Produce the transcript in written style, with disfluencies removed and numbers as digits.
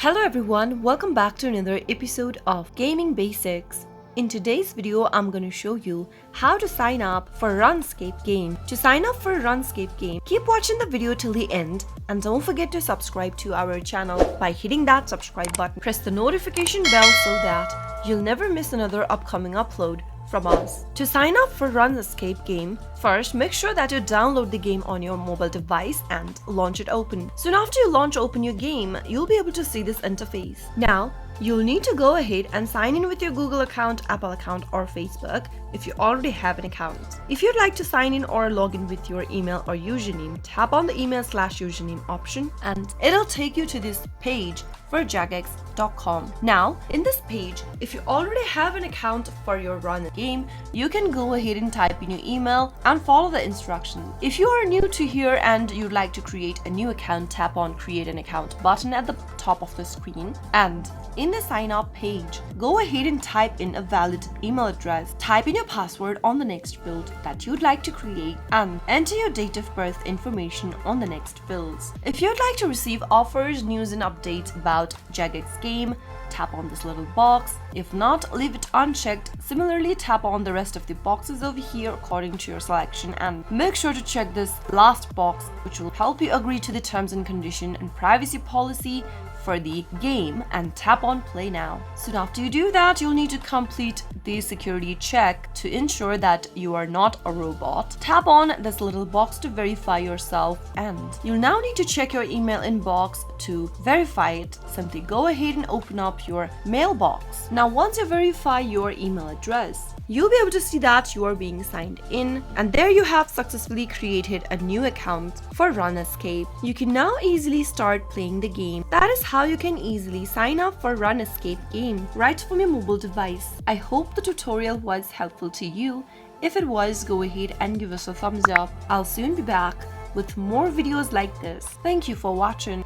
Hello everyone, welcome back to another episode of Gaming Basics. In today's video, I'm going to show you how to sign up for RuneScape game. To sign up for RuneScape game, keep watching the video till the end and don't forget to subscribe to our channel by hitting that subscribe button. Press the notification bell so that you'll never miss another upcoming upload from us. To sign up for RuneScape game, first make sure that you download the game on your mobile device and launch it open. Soon after you launch open your game, you'll be able to see this interface. Now, you'll need to go ahead and sign in with your Google account, Apple account or Facebook if you already have an account. If you'd like to sign in or log in with your email or username, tap on the email/username option and it'll take you to this page for jagex.com. Now, in this page, if you already have an account for your Run game, you can go ahead and type in your email and follow the instructions. If you are new to here and you'd like to create a new account, tap on Create an Account button at the top of the screen, and in the sign up page, go ahead and type in a valid email address. Type in your password on the next field that you'd like to create and enter your date of birth information on the next fields. If you'd like to receive offers, news and updates about Jagex game, tap on this little box. If not, leave it unchecked. Similarly, tap on the rest of the boxes over here according to your selection and make sure to check this last box, which will help you agree to the terms and condition and privacy policy for the game, and tap on play now. Soon after you do that, you'll need to complete the security check to ensure that you are not a robot. Tap on this little box to verify yourself and you'll now need to check your email inbox to verify it. Simply go ahead and open up your mailbox. Now once you verify your email address, you'll be able to see that you are being signed in, and there you have successfully created a new account for RuneScape. You can now easily start playing the game. That is how you can easily sign up for RuneScape game right from your mobile device. I hope the tutorial was helpful to you. If it was, go ahead and give us a thumbs up. I'll soon be back with more videos like this. Thank you for watching.